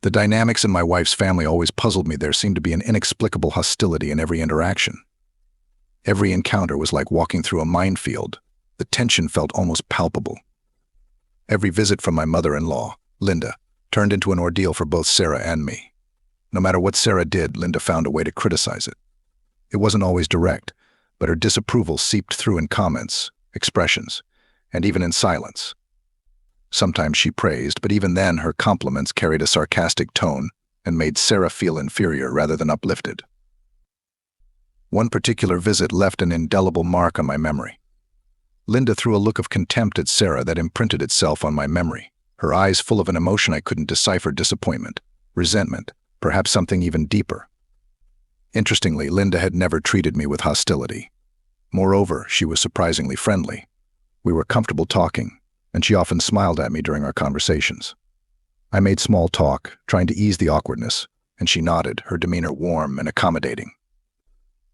The dynamics in my wife's family always puzzled me. There seemed to be an inexplicable hostility in every interaction. Every encounter was like walking through a minefield. The tension felt almost palpable. Every visit from my mother-in-law, Linda, turned into an ordeal for both Sarah and me. No matter what Sarah did, Linda found a way to criticize it. It wasn't always direct, but her disapproval seeped through in comments, expressions, and even in silence. Sometimes she praised, but even then her compliments carried a sarcastic tone and made Sarah feel inferior rather than uplifted. One particular visit left an indelible mark on my memory. Linda threw a look of contempt at Sarah that imprinted itself on my memory, her eyes full of an emotion I couldn't decipher: disappointment, resentment, perhaps something even deeper. Interestingly, Linda had never treated me with hostility. Moreover, she was surprisingly friendly. We were comfortable talking, and she often smiled at me during our conversations. I made small talk, trying to ease the awkwardness, and she nodded, her demeanor warm and accommodating.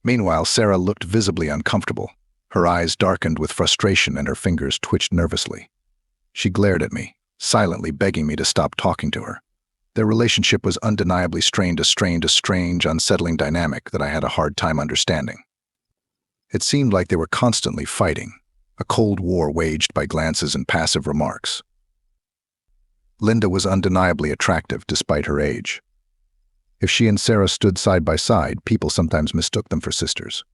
Meanwhile, Sarah looked visibly uncomfortable. Her eyes darkened with frustration and her fingers twitched nervously. She glared at me, silently begging me to stop talking to her. Their relationship was undeniably strained, a strange, unsettling dynamic that I had a hard time understanding. It seemed like they were constantly fighting, a cold war waged by glances and passive remarks. Linda was undeniably attractive despite her age. If she and Sarah stood side by side, people sometimes mistook them for sisters.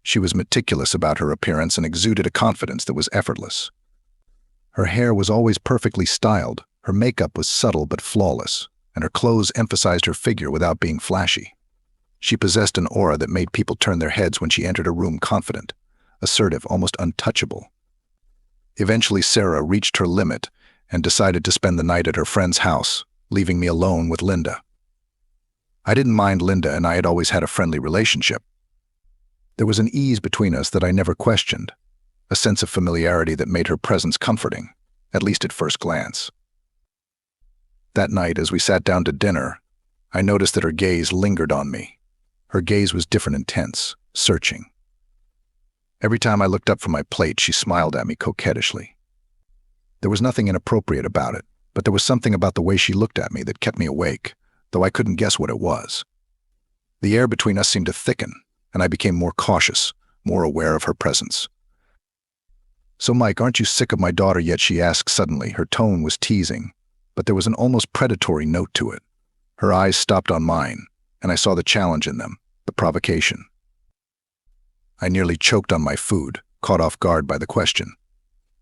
She was meticulous about her appearance and exuded a confidence that was effortless. Her hair was always perfectly styled, her makeup was subtle but flawless, and her clothes emphasized her figure without being flashy. She possessed an aura that made people turn their heads when she entered a room, confident, assertive, almost untouchable. Eventually, Sarah reached her limit and decided to spend the night at her friend's house, leaving me alone with Linda. I didn't mind Linda, and I had always had a friendly relationship. There was an ease between us that I never questioned, a sense of familiarity that made her presence comforting, at least at first glance. That night, as we sat down to dinner, I noticed that her gaze lingered on me. Her gaze was different, intense, searching. Every time I looked up from my plate, she smiled at me coquettishly. There was nothing inappropriate about it, but there was something about the way she looked at me that kept me awake, though I couldn't guess what it was. The air between us seemed to thicken, and I became more cautious, more aware of her presence. "So, Mike, aren't you sick of my daughter yet?" she asked suddenly. Her tone was teasing, but there was an almost predatory note to it. Her eyes stopped on mine, and I saw the challenge in them, the provocation. I nearly choked on my food, caught off guard by the question.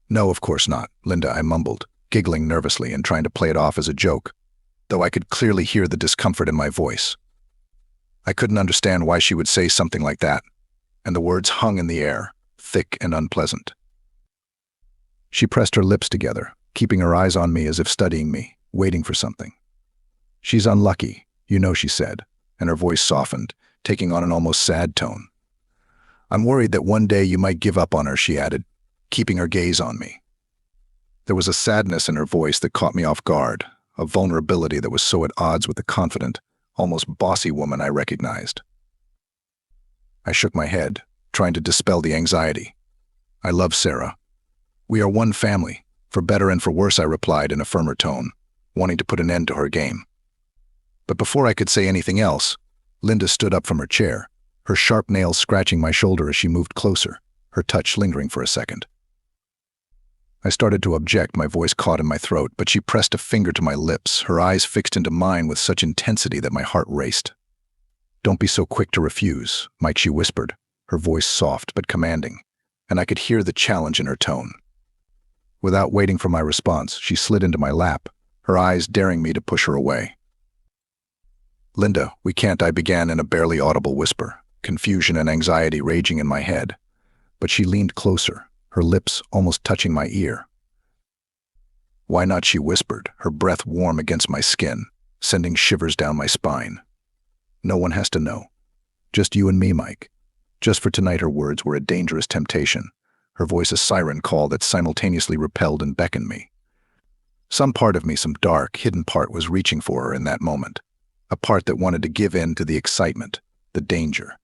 "No, of course not, Linda," I mumbled, giggling nervously and trying to play it off as a joke, though I could clearly hear the discomfort in my voice. I couldn't understand why she would say something like that, and the words hung in the air, thick and unpleasant. She pressed her lips together, keeping her eyes on me as if studying me, waiting for something. "She's unlucky, you know," she said, and her voice softened, taking on an almost sad tone. "I'm worried that one day you might give up on her," she added, keeping her gaze on me. There was a sadness in her voice that caught me off guard, a vulnerability that was so at odds with the confident, almost bossy woman I recognized. I shook my head, trying to dispel the anxiety. "I love Sarah. We are one family, for better and for worse," I replied in a firmer tone, wanting to put an end to her game. But before I could say anything else, Linda stood up from her chair, her sharp nails scratching my shoulder as she moved closer, her touch lingering for a second. I started to object, my voice caught in my throat, but she pressed a finger to my lips, her eyes fixed into mine with such intensity that my heart raced. "Don't be so quick to refuse, Mike," she whispered, her voice soft but commanding, and I could hear the challenge in her tone. Without waiting for my response, she slid into my lap, her eyes daring me to push her away. "Linda, we can't," I began in a barely audible whisper, confusion and anxiety raging in my head. But she leaned closer, her lips almost touching my ear. "Why not?" she whispered, her breath warm against my skin, sending shivers down my spine. "No one has to know. Just you and me, Mike. Just for tonight." Her words were a dangerous temptation, her voice a siren call that simultaneously repelled and beckoned me. Some part of me, some dark, hidden part, was reaching for her in that moment, a part that wanted to give in to the excitement, the danger.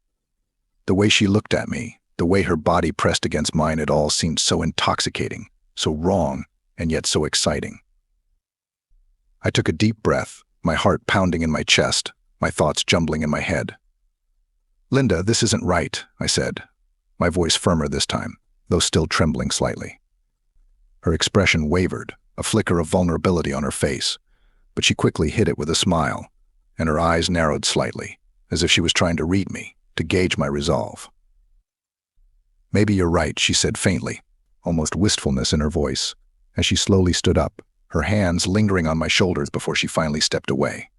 The way she looked at me, the way her body pressed against mine, it all seemed so intoxicating, so wrong, and yet so exciting. I took a deep breath, my heart pounding in my chest, my thoughts jumbling in my head. "Linda, this isn't right," I said, my voice firmer this time, though still trembling slightly. Her expression wavered, a flicker of vulnerability on her face, but she quickly hid it with a smile, and her eyes narrowed slightly, as if she was trying to read me, to gauge my resolve. "Maybe you're right," she said faintly, almost wistfulness in her voice, as she slowly stood up, her hands lingering on my shoulders before she finally stepped away.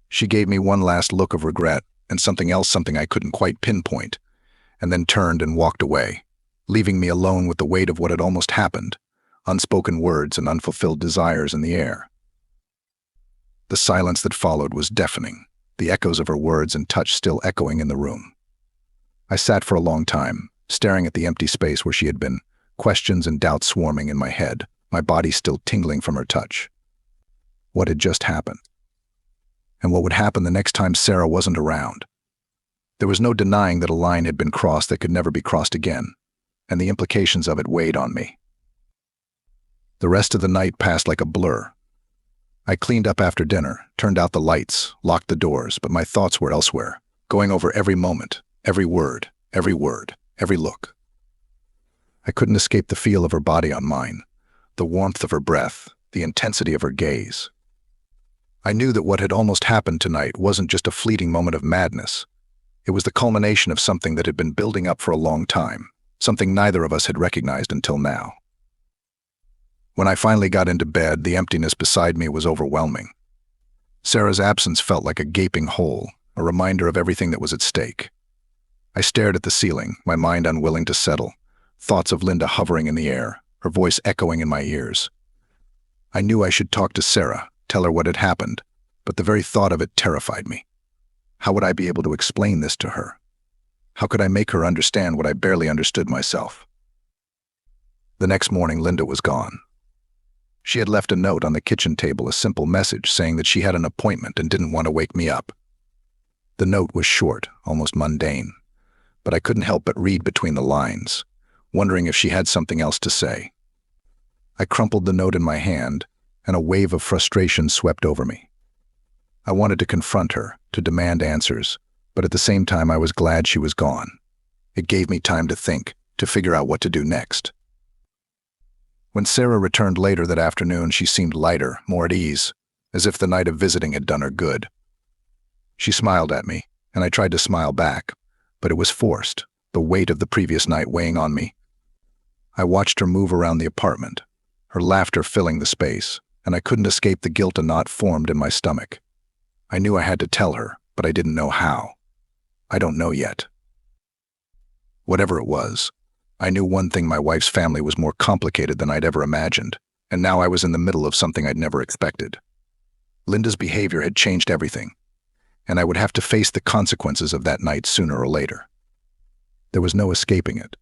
She gave me one last look of regret and something I couldn't quite pinpoint, and then turned and walked away, leaving me alone with the weight of what had almost happened, unspoken words and unfulfilled desires in the air. The silence that followed was deafening, the echoes of her words and touch still echoing in the room. I sat for a long time, staring at the empty space where she had been, questions and doubts swarming in my head, my body still tingling from her touch. What had just happened? And what would happen the next time Sarah wasn't around? There was no denying that a line had been crossed that could never be crossed again, and the implications of it weighed on me. The rest of the night passed like a blur. I cleaned up after dinner, turned out the lights, locked the doors, but my thoughts were elsewhere, going over every moment, every word, every look. I couldn't escape the feel of her body on mine, the warmth of her breath, the intensity of her gaze. I knew that what had almost happened tonight wasn't just a fleeting moment of madness. It was the culmination of something that had been building up for a long time, something neither of us had recognized until now. When I finally got into bed, the emptiness beside me was overwhelming. Sarah's absence felt like a gaping hole, a reminder of everything that was at stake. I stared at the ceiling, my mind unwilling to settle, thoughts of Linda hovering in the air, her voice echoing in my ears. I knew I should talk to Sarah, tell her what had happened, but the very thought of it terrified me. How would I be able to explain this to her? How could I make her understand what I barely understood myself? The next morning, Linda was gone. She had left a note on the kitchen table, a simple message saying that she had an appointment and didn't want to wake me up. The note was short, almost mundane, but I couldn't help but read between the lines, wondering if she had something else to say. I crumpled the note in my hand, and a wave of frustration swept over me. I wanted to confront her, to demand answers, but at the same time I was glad she was gone. It gave me time to think, to figure out what to do next. When Sarah returned later that afternoon, she seemed lighter, more at ease, as if the night of visiting had done her good. She smiled at me, and I tried to smile back, but it was forced, the weight of the previous night weighing on me. I watched her move around the apartment, her laughter filling the space, and I couldn't escape the guilt a knot formed in my stomach. I knew I had to tell her, but I didn't know how. I don't know yet. Whatever it was, I knew one thing: my wife's family was more complicated than I'd ever imagined, and now I was in the middle of something I'd never expected. Linda's behavior had changed everything, and I would have to face the consequences of that night sooner or later. There was no escaping it.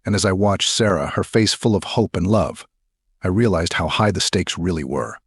And as I watched Sarah, her face full of hope and love, I realized how high the stakes really were.